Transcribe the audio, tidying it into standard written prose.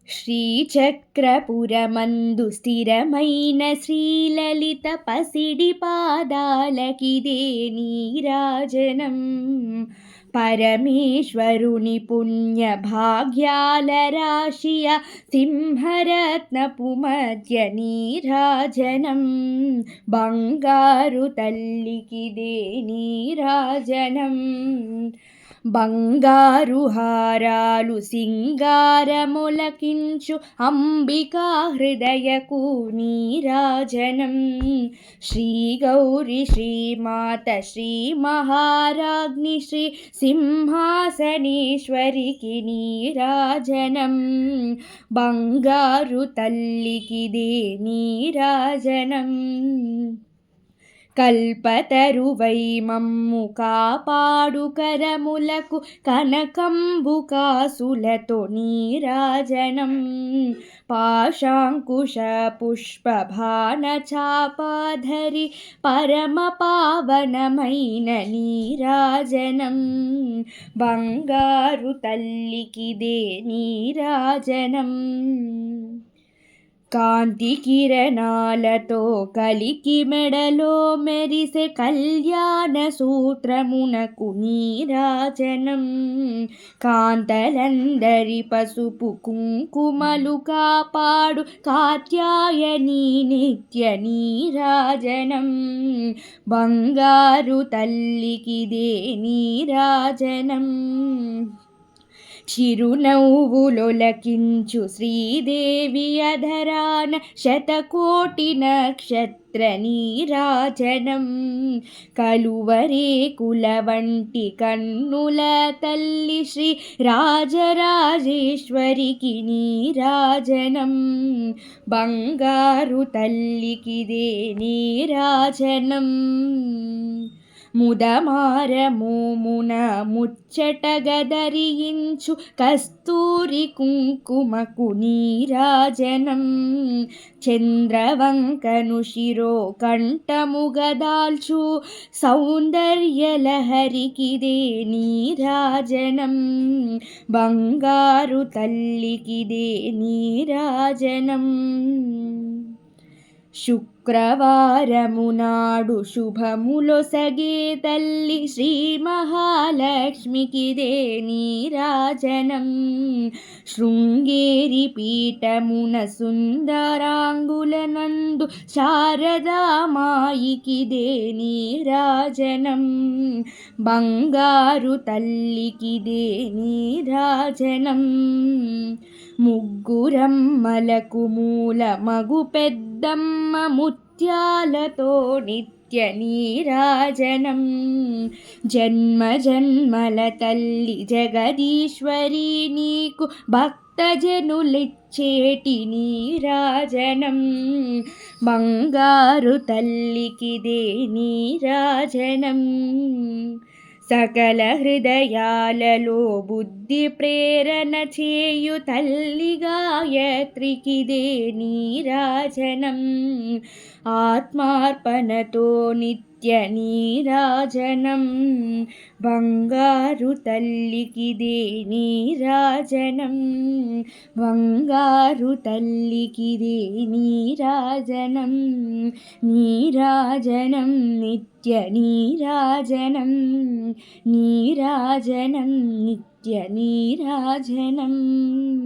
శ్రీచక్రపురమందు స్థిరమైన శ్రీలలిత పసిడి పాదాలకిదే నీరాజనం. పరమేశ్వరుని పుణ్య భాగ్యాల రాశియ సింహరత్నపు మధ్య నీరాజనం. బంగారు తల్లికిదే నీరాజనం. బంగారు హారాలు సింగారములకించు అంబికా హృదయకు నీరాజనం. శ్రీ గౌరి శ్రీమాత శ్రీ మహారాజ్ఞి శ్రీ సింహాసనేశ్వరికి నీరాజనం. బంగారు తల్లికిదే నీరాజనం. కల్పతరువై మమ్ము కాపాడు కరములకు కనకంబు కాసులతో నీరాజనం. పాశాంకుశ పుష్ప భాన చాపాధరి పరమ పావనమైన నీరాజనం. బంగారు తల్లికిదే నీరాజనం. కాంతి కిరణాలతో కలికి మెడలో మెరిసే కళ్యాణ సూత్రమునకు నీరాజనం. కాంతలందరి పసుపు కుంకుమలు కాపాడు కాత్యాయని నిత్య నీరాజనం. బంగారు తల్లికిదే నీరాజనం. చిరునవ్వులొలకించు శ్రీదేవి అధరాన శతకోటి నక్షత్ర నీరాజనం. కలువరేకుల వంటి కన్నుల తల్లి శ్రీ రాజరాజేశ్వరికి నీరాజనం. బంగారు తల్లికిదే నీరాజనం. ముదమార మోమున ముచ్చట గదరించు కస్తూరి కుంకుమకు నీరాజనం. చంద్రవంకను శిరో కంఠముగదాల్చు సౌందర్యలహరికిదే నీరాజనం. బంగారు తల్లికిదే నీరాజనం. శుక్రవారము నాడు శుభములొసగే తల్లి శ్రీ మహాలక్ష్మికిదే నీరాజనం. శృంగేరి పీఠమున సుందరాంగులనందు శారదామాయికిదే నీరాజనం. బంగారు తల్లికిదే నీరాజనం. ముగ్గురమ్మలకు మూల మగు పెద్దమ్మ ముత్యాలతో నిత్య నీరాజనం. జన్మ జన్మల తల్లి జగదీశ్వరి నీకు భక్తజనులిచ్చేటి నీరాజనం. బంగారు తల్లికిదే నీరాజనం. సకల హృదయాలలో బుద్ధి ప్రేరణ చేయు తల్లి గాయత్రికిదే నీరాజనం. ఆత్మార్పణతో నిత్య నీరాజనం. బంగారు తల్లికిదే నీరాజనం. బంగారు తల్లికిదే నీరాజనం. నీరాజనం నిత్య నీరాజనం. నీరాజనం నిత్య నీరాజనం.